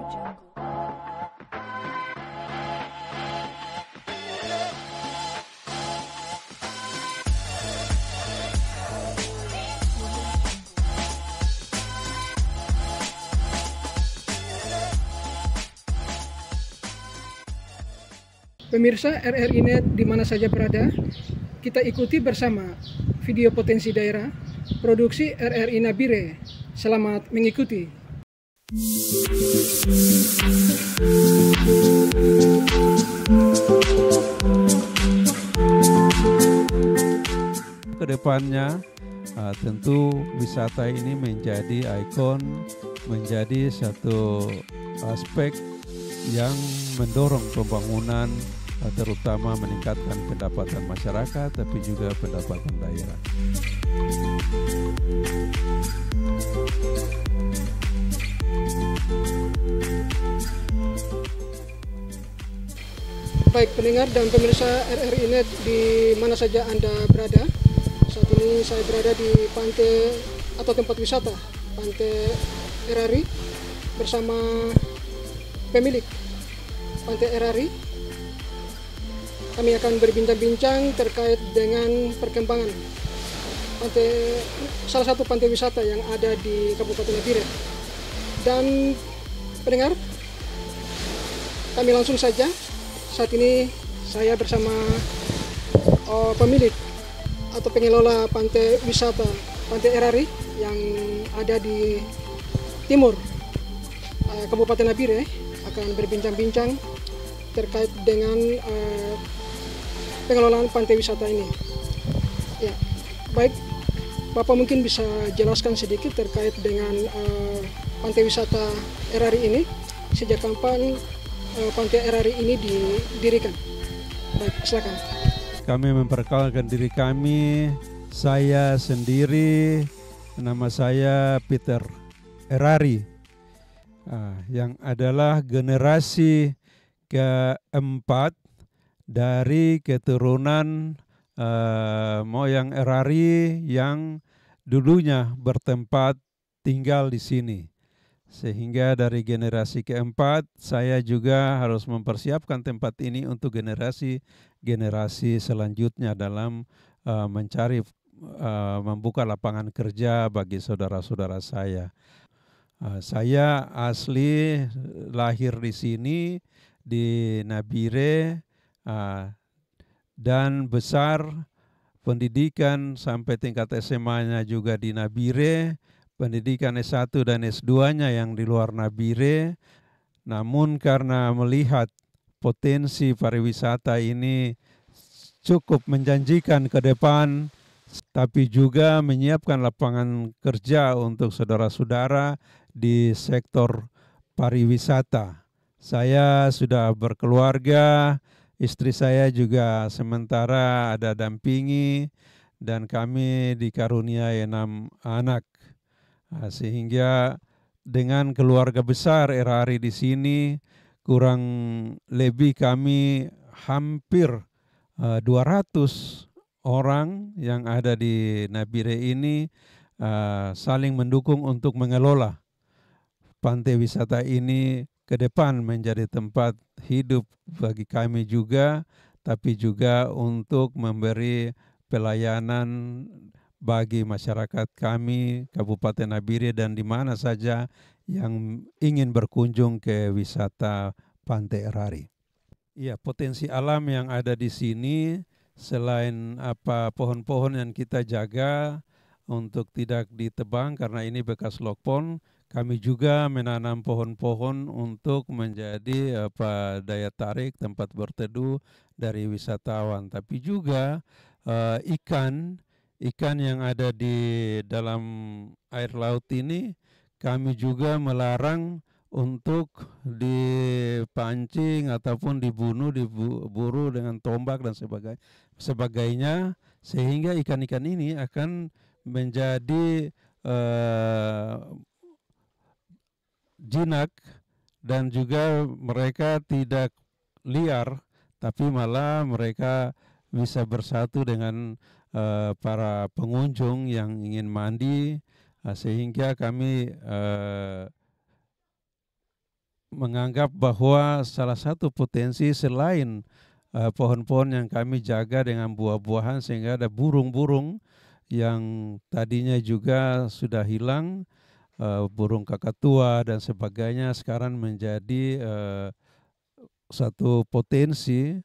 Pemirsa RRI Net di mana saja berada, kita ikuti bersama video potensi daerah produksi RRI Nabire. Selamat mengikuti. Kedepannya tentu wisata ini menjadi ikon, menjadi satu aspek yang mendorong pembangunan, terutama meningkatkan pendapatan masyarakat, tapi juga pendapatan daerah. Baik pendengar dan pemirsa RRI Net di mana saja Anda berada, saat ini saya berada di pantai atau tempat wisata Pantai Erari bersama pemilik Pantai Erari. Kami akan berbincang-bincang terkait dengan perkembangan salah satu pantai wisata yang ada di Kabupaten Nabire. Dan pendengar, kami langsung saja. Saat ini saya bersama pemilik atau pengelola pantai wisata Pantai Erari yang ada di timur Kabupaten Nabire, akan berbincang-bincang terkait dengan pengelolaan pantai wisata ini. Ya, baik, Bapak mungkin bisa jelaskan sedikit terkait dengan pantai wisata Erari ini. Sejak kapan Pantai Erari ini didirikan? Baik, silakan. Kami memperkenalkan diri kami. Saya sendiri, nama saya Peter Erari, yang adalah generasi keempat dari keturunan moyang Erari yang dulunya bertempat tinggal di sini. Sehingga dari generasi keempat saya juga harus mempersiapkan tempat ini untuk generasi selanjutnya dalam membuka lapangan kerja bagi saudara-saudara saya. Saya asli lahir di sini di Nabire dan besar pendidikan sampai tingkat SMA-nya juga di Nabire. Pendidikan S1 dan S2-nya yang di luar Nabire, namun karena melihat potensi pariwisata ini cukup menjanjikan ke depan, tapi juga menyiapkan lapangan kerja untuk saudara-saudara di sektor pariwisata. Saya sudah berkeluarga, istri saya juga sementara ada dampingi, dan kami dikaruniai 6 anak. Sehingga dengan keluarga besar Erari di sini, kurang lebih kami hampir 200 orang yang ada di Nabire ini saling mendukung untuk mengelola pantai wisata ini ke depan menjadi tempat hidup bagi kami juga, tapi juga untuk memberi pelayanan bagi masyarakat kami, Kabupaten Nabire, dan di mana saja yang ingin berkunjung ke wisata Pantai Erari. Iya, potensi alam yang ada di sini selain pohon-pohon yang kita jaga untuk tidak ditebang karena ini bekas lokpon, kami juga menanam pohon-pohon untuk menjadi daya tarik tempat berteduh dari wisatawan, tapi juga ikan yang ada di dalam air laut ini kami juga melarang untuk dipancing ataupun diburu dengan tombak dan sebagainya, sehingga ikan-ikan ini akan menjadi jinak dan juga mereka tidak liar, tapi malah mereka bisa bersatu dengan para pengunjung yang ingin mandi, sehingga kami menganggap bahwa salah satu potensi selain pohon-pohon yang kami jaga dengan buah-buahan sehingga ada burung-burung yang tadinya juga sudah hilang, burung kakatua dan sebagainya sekarang menjadi satu potensi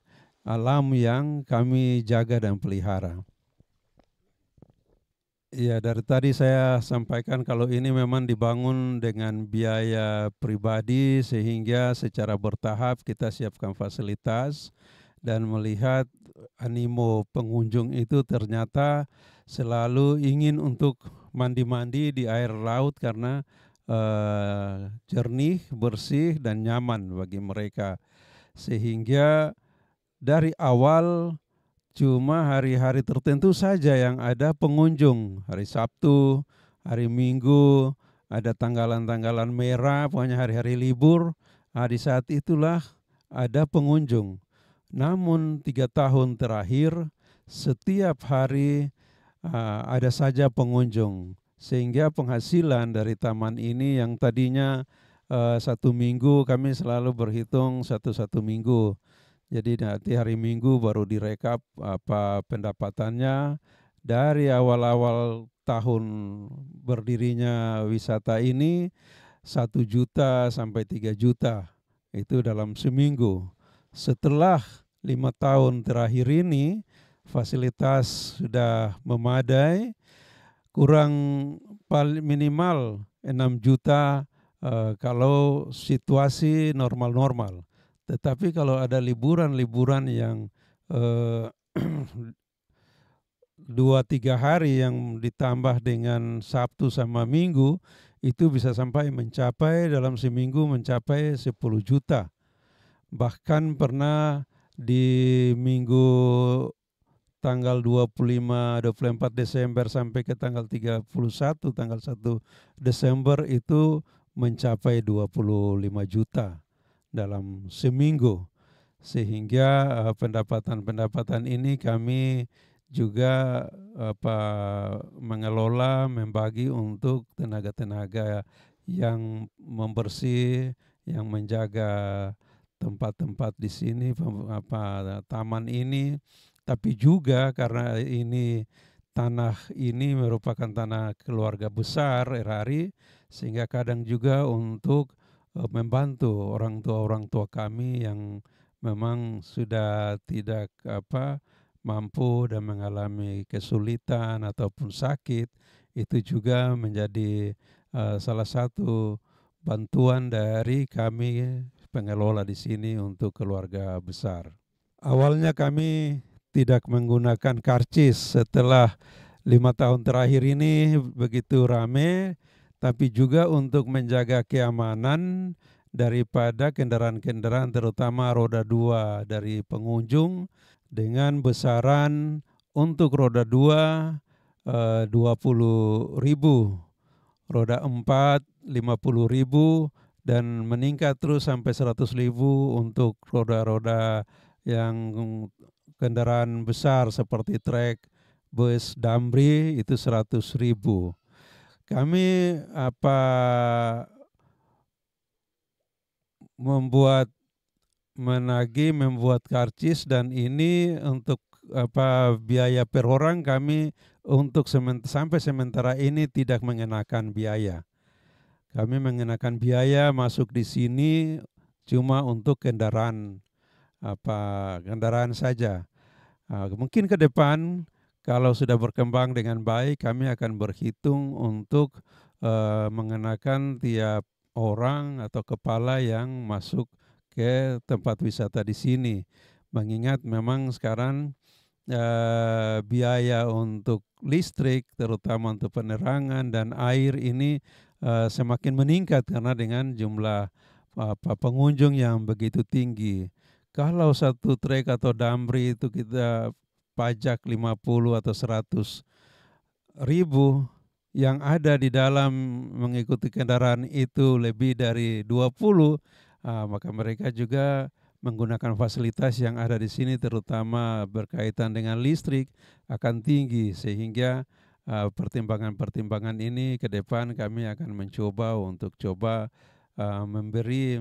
alam yang kami jaga dan pelihara. Ya, dari tadi saya sampaikan kalau ini memang dibangun dengan biaya pribadi sehingga secara bertahap kita siapkan fasilitas dan melihat animo pengunjung itu ternyata selalu ingin untuk mandi-mandi di air laut karena jernih, bersih dan nyaman bagi mereka. Sehingga dari awal cuma hari-hari tertentu saja yang ada pengunjung. Hari Sabtu, hari Minggu, ada tanggalan-tanggalan merah, pokoknya hari-hari libur. Di saat itulah ada pengunjung. Namun 3 tahun terakhir, setiap hari ada saja pengunjung. Sehingga penghasilan dari taman ini yang tadinya 1 minggu, kami selalu berhitung satu minggu. Jadi nanti hari Minggu baru direkap apa pendapatannya dari awal-awal tahun berdirinya wisata ini 1 juta sampai 3 juta itu dalam seminggu. Setelah 5 tahun terakhir ini fasilitas sudah memadai, kurang minimal 6 juta kalau situasi normal-normal. Tetapi kalau ada liburan-liburan yang 2-3 hari yang ditambah dengan Sabtu sama Minggu, itu bisa sampai mencapai dalam seminggu mencapai 10 juta. Bahkan pernah di minggu tanggal 25-24 Desember sampai ke tanggal 31, tanggal 1 Desember itu mencapai 25 juta dalam seminggu. Sehingga pendapatan-pendapatan ini kami juga mengelola, membagi untuk tenaga-tenaga yang membersih, yang menjaga tempat-tempat di sini, taman ini, tapi juga karena ini tanah ini merupakan tanah keluarga besar RRI, sehingga kadang juga untuk membantu orang tua kami yang memang sudah tidak mampu dan mengalami kesulitan ataupun sakit, itu juga menjadi salah satu bantuan dari kami pengelola di sini untuk keluarga besar. Awalnya kami tidak menggunakan karcis, setelah 5 tahun terakhir ini begitu ramai, tapi juga untuk menjaga keamanan daripada kendaraan-kendaraan terutama roda 2 dari pengunjung dengan besaran untuk roda 2 20.000, roda 4 50.000 dan meningkat terus sampai 100.000 untuk roda-roda yang kendaraan besar seperti trek, bus, damri itu 100.000. Kami membuat karcis dan ini untuk biaya per orang kami untuk sampai sementara ini tidak mengenakan biaya. Kami mengenakan biaya masuk di sini cuma untuk kendaraan saja. Mungkin ke depan kalau sudah berkembang dengan baik kami akan berhitung untuk mengenakan tiap orang atau kepala yang masuk ke tempat wisata di sini. Mengingat memang sekarang biaya untuk listrik terutama untuk penerangan dan air ini semakin meningkat karena dengan jumlah pengunjung yang begitu tinggi. Kalau satu trek atau damri itu kita pajak 50 atau 100.000, yang ada di dalam mengikuti kendaraan itu lebih dari 20, maka mereka juga menggunakan fasilitas yang ada di sini terutama berkaitan dengan listrik akan tinggi, sehingga pertimbangan-pertimbangan ini ke depan kami akan mencoba untuk memberi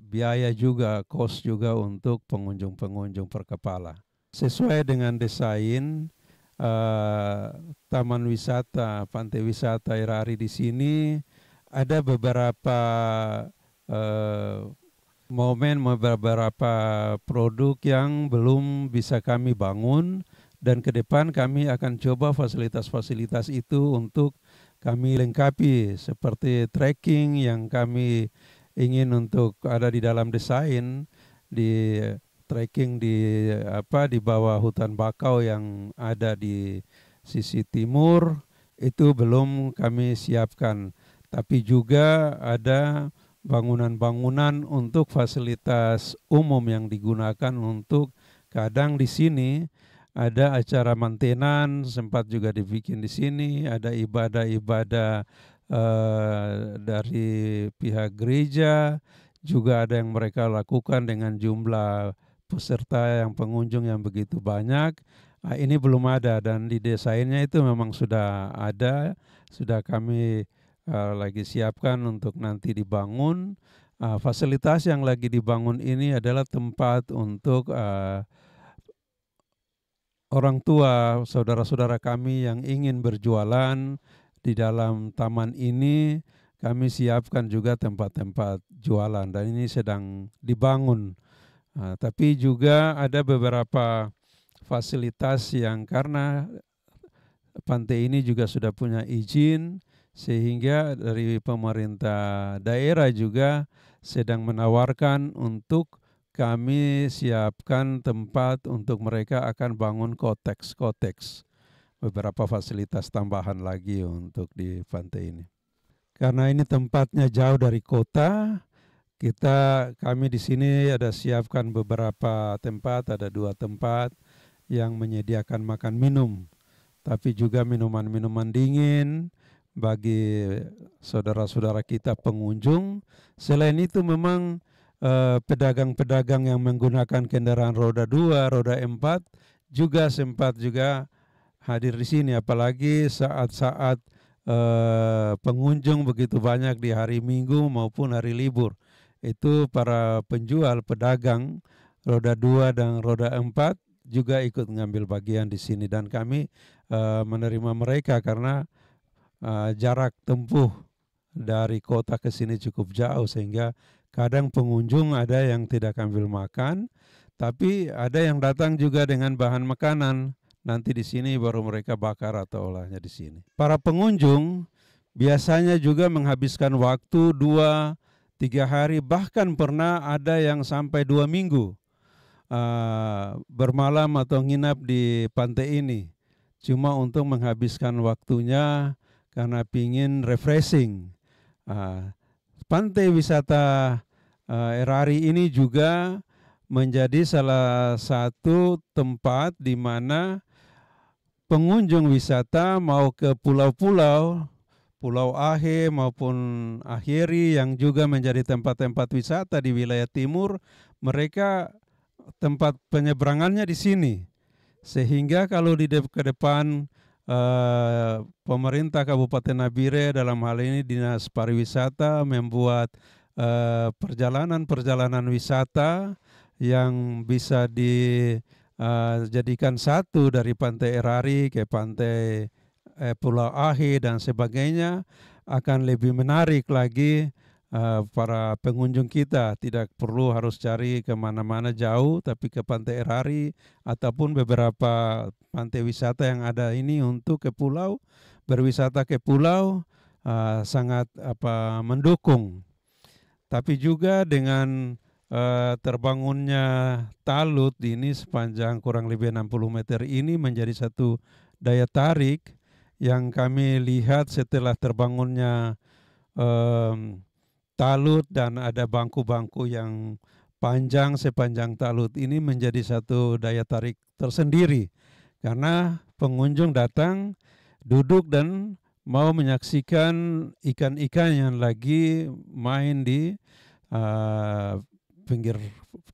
biaya juga, kos juga untuk pengunjung-pengunjung per kepala. Sesuai dengan desain taman wisata, pantai wisata Erari di sini ada beberapa momen, beberapa produk yang belum bisa kami bangun, dan ke depan kami akan coba fasilitas-fasilitas itu untuk kami lengkapi, seperti trekking yang kami ingin untuk ada di dalam desain, di trekking di bawah hutan bakau yang ada di sisi timur itu belum kami siapkan. Tapi juga ada bangunan-bangunan untuk fasilitas umum yang digunakan untuk, kadang di sini ada acara mantenan sempat juga dibikin di sini, ada ibadah-ibadah dari pihak gereja juga ada yang mereka lakukan dengan jumlah peserta yang pengunjung yang begitu banyak. Ini belum ada, dan di desainnya itu memang sudah ada, sudah kami lagi siapkan untuk nanti dibangun. Fasilitas yang lagi dibangun ini adalah tempat untuk orang tua, saudara-saudara kami yang ingin berjualan di dalam taman ini. Kami siapkan juga tempat-tempat jualan, dan ini sedang dibangun. Tapi juga ada beberapa fasilitas yang karena pantai ini juga sudah punya izin, sehingga dari pemerintah daerah juga sedang menawarkan untuk kami siapkan tempat untuk mereka akan bangun koteks, beberapa fasilitas tambahan lagi untuk di pantai ini. Karena ini tempatnya jauh dari kota, kami di sini ada siapkan beberapa tempat, ada 2 tempat yang menyediakan makan minum, tapi juga minuman-minuman dingin bagi saudara-saudara kita pengunjung. Selain itu memang pedagang-pedagang yang menggunakan kendaraan roda 2, roda 4 juga sempat juga hadir di sini, apalagi saat-saat pengunjung begitu banyak di hari Minggu maupun hari libur. Itu para penjual, pedagang roda 2 dan roda 4 juga ikut mengambil bagian di sini, dan kami menerima mereka karena jarak tempuh dari kota ke sini cukup jauh, sehingga kadang pengunjung ada yang tidak ambil makan, tapi ada yang datang juga dengan bahan makanan. Nanti di sini baru mereka bakar atau olahnya di sini. Para pengunjung biasanya juga menghabiskan waktu 2-3 hari, bahkan pernah ada yang sampai 2 minggu bermalam atau nginap di pantai ini. Cuma untuk menghabiskan waktunya karena pingin refreshing. Pantai wisata Erari ini juga menjadi salah satu tempat di mana pengunjung wisata mau ke pulau-pulau, Pulau Ahe maupun Akhiri yang juga menjadi tempat-tempat wisata di wilayah timur, mereka tempat penyeberangannya di sini. Sehingga kalau ke depan pemerintah Kabupaten Nabire, dalam hal ini Dinas Pariwisata, membuat perjalanan-perjalanan wisata yang bisa dijadikan satu dari pantai Erari ke pantai Pulau Ahe dan sebagainya, akan lebih menarik lagi para pengunjung kita. Tidak perlu harus cari kemana-mana jauh, tapi ke pantai Erari ataupun beberapa pantai wisata yang ada ini untuk ke pulau, berwisata ke pulau sangat mendukung. Tapi juga dengan terbangunnya talut ini sepanjang kurang lebih 60 meter ini menjadi satu daya tarik yang kami lihat setelah terbangunnya talut, dan ada bangku-bangku yang panjang sepanjang talut ini menjadi satu daya tarik tersendiri, karena pengunjung datang, duduk dan mau menyaksikan ikan-ikan yang lagi main di pinggir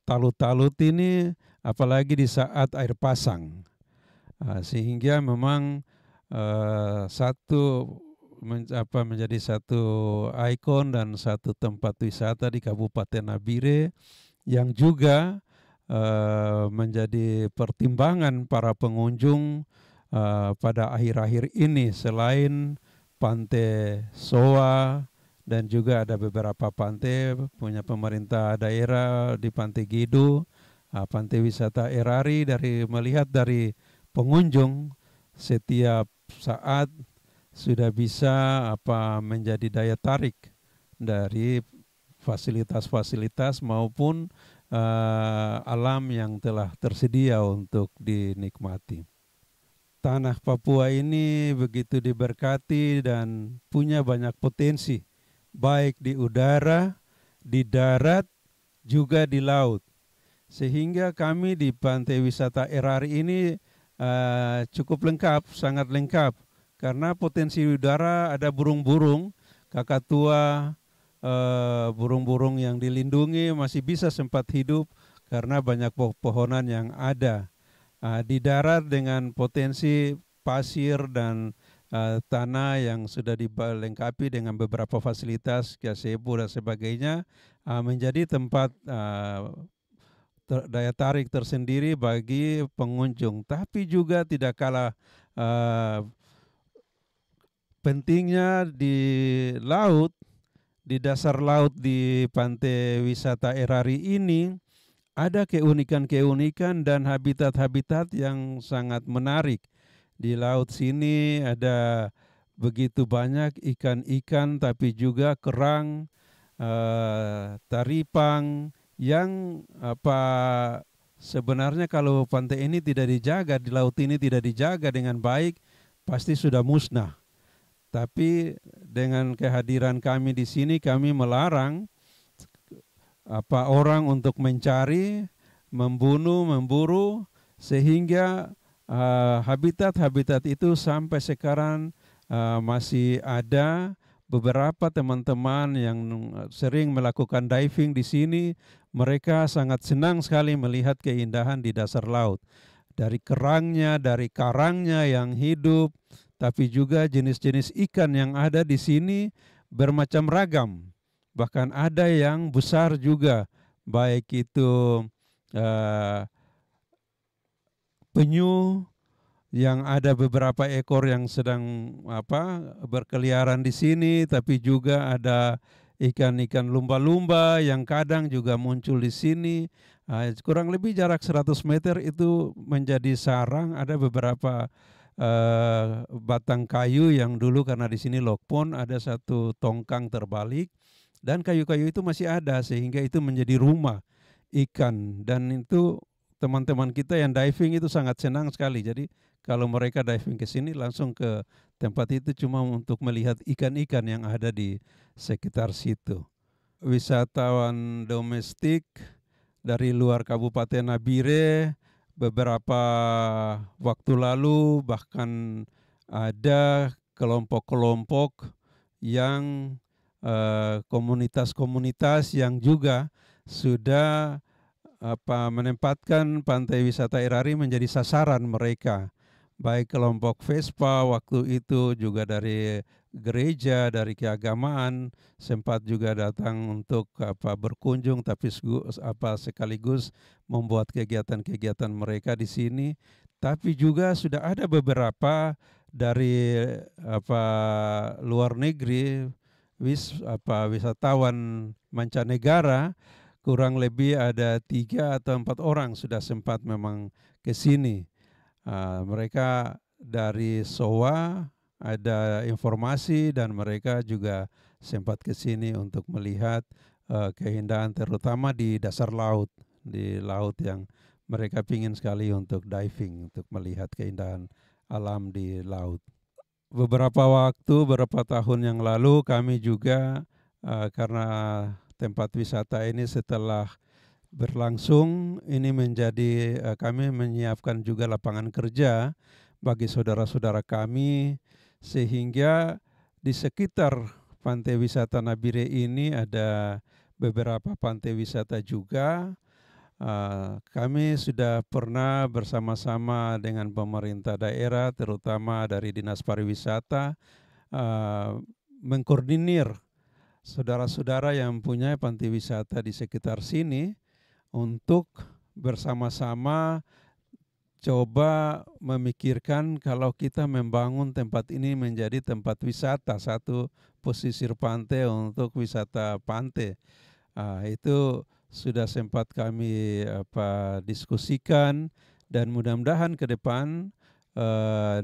talut-talut ini, apalagi di saat air pasang. Sehingga memang satu menjadi satu ikon dan satu tempat wisata di Kabupaten Nabire yang juga menjadi pertimbangan para pengunjung pada akhir-akhir ini. Selain Pantai Soa dan juga ada beberapa pantai punya pemerintah daerah di Pantai Gitu, pantai wisata Erari, dari melihat dari pengunjung setiap saat sudah bisa menjadi daya tarik dari fasilitas-fasilitas maupun alam yang telah tersedia untuk dinikmati. Tanah Papua ini begitu diberkati dan punya banyak potensi, baik di udara, di darat, juga di laut. Sehingga kami di Pantai Wisata Erari ini cukup lengkap, sangat lengkap. Karena potensi udara ada burung-burung, kakatua, burung-burung yang dilindungi masih bisa sempat hidup karena banyak pepohonan yang ada. Di darat dengan potensi pasir dan tanah yang sudah dilengkapi dengan beberapa fasilitas, gazebo dan sebagainya, menjadi tempat daya tarik tersendiri bagi pengunjung. Tapi juga tidak kalah pentingnya di laut, di dasar laut di Pantai Wisata Erari ini ada keunikan-keunikan dan habitat-habitat yang sangat menarik. Di laut sini ada begitu banyak ikan-ikan, tapi juga kerang, taripang yang sebenarnya kalau pantai ini tidak dijaga, di laut ini tidak dijaga dengan baik, pasti sudah musnah. Tapi dengan kehadiran kami di sini, kami melarang orang untuk mencari, membunuh, memburu, sehingga habitat-habitat itu sampai sekarang masih ada. Beberapa teman-teman yang sering melakukan diving di sini, mereka sangat senang sekali melihat keindahan di dasar laut. Dari kerangnya, dari karangnya yang hidup, tapi juga jenis-jenis ikan yang ada di sini bermacam ragam. Bahkan ada yang besar juga, baik itu penyu, yang ada beberapa ekor yang sedang berkeliaran di sini, tapi juga ada ikan-ikan lumba-lumba yang kadang juga muncul di sini. Kurang lebih jarak 100 meter itu menjadi sarang. Ada beberapa batang kayu yang dulu karena di sini lokpon, ada satu tongkang terbalik dan kayu-kayu itu masih ada, sehingga itu menjadi rumah ikan. Dan itu teman-teman kita yang diving itu sangat senang sekali. Jadi kalau mereka diving ke sini langsung ke tempat itu cuma untuk melihat ikan-ikan yang ada di sekitar situ. Wisatawan domestik dari luar Kabupaten Nabire beberapa waktu lalu bahkan ada kelompok-kelompok yang komunitas-komunitas yang juga sudah menempatkan Pantai Wisata Erari menjadi sasaran mereka. Baik kelompok Vespa waktu itu, juga dari gereja, dari keagamaan sempat juga datang untuk berkunjung, tapi sekaligus membuat kegiatan-kegiatan mereka di sini. Tapi juga sudah ada beberapa dari luar negeri, wisatawan mancanegara, kurang lebih ada 3 atau 4 orang sudah sempat memang ke sini. Mereka dari SOA ada informasi dan mereka juga sempat ke sini untuk melihat keindahan terutama di dasar laut, di laut yang mereka ingin sekali untuk diving, untuk melihat keindahan alam di laut. Beberapa tahun yang lalu kami juga karena tempat wisata ini setelah berlangsung, ini menjadi kami menyiapkan juga lapangan kerja bagi saudara-saudara kami, sehingga di sekitar Pantai Wisata Nabire ini ada beberapa pantai wisata juga. Kami sudah pernah bersama-sama dengan pemerintah daerah, terutama dari Dinas Pariwisata, mengkoordinir saudara-saudara yang punya panti wisata di sekitar sini untuk bersama-sama coba memikirkan kalau kita membangun tempat ini menjadi tempat wisata, satu pesisir pantai untuk wisata pantai. Itu sudah sempat kami diskusikan, dan mudah-mudahan ke depan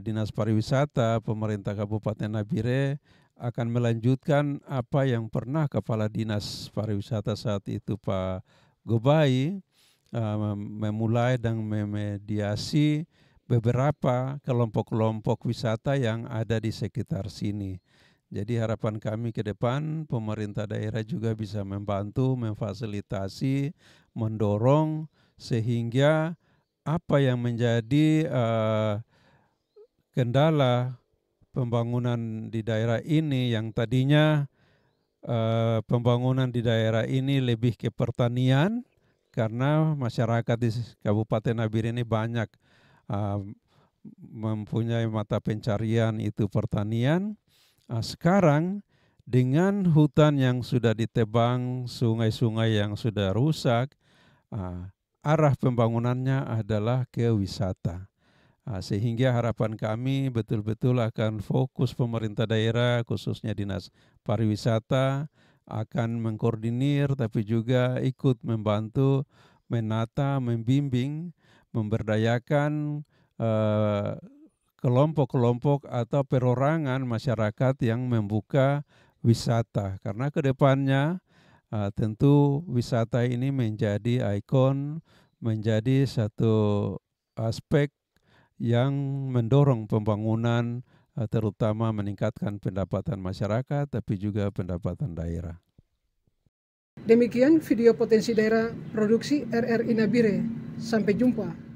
Dinas Pariwisata Pemerintah Kabupaten Nabire akan melanjutkan apa yang pernah Kepala Dinas Pariwisata saat itu Pak Gobai memulai dan memediasi beberapa kelompok-kelompok wisata yang ada di sekitar sini. Jadi harapan kami ke depan pemerintah daerah juga bisa membantu, memfasilitasi, mendorong sehingga apa yang menjadi kendala pembangunan di daerah ini yang tadinya pembangunan di daerah ini lebih ke pertanian, karena masyarakat di Kabupaten Nabire ini banyak mempunyai mata pencarian itu pertanian. Sekarang dengan hutan yang sudah ditebang, sungai-sungai yang sudah rusak, arah pembangunannya adalah ke wisata. Sehingga harapan kami betul-betul akan fokus pemerintah daerah, khususnya Dinas Pariwisata, akan mengkoordinir tapi juga ikut membantu menata, membimbing, memberdayakan kelompok-kelompok atau perorangan masyarakat yang membuka wisata. Karena ke depannya tentu wisata ini menjadi ikon, menjadi satu aspek yang mendorong pembangunan, terutama meningkatkan pendapatan masyarakat, tapi juga pendapatan daerah. Demikian video potensi daerah produksi RRI Nabire. Sampai jumpa.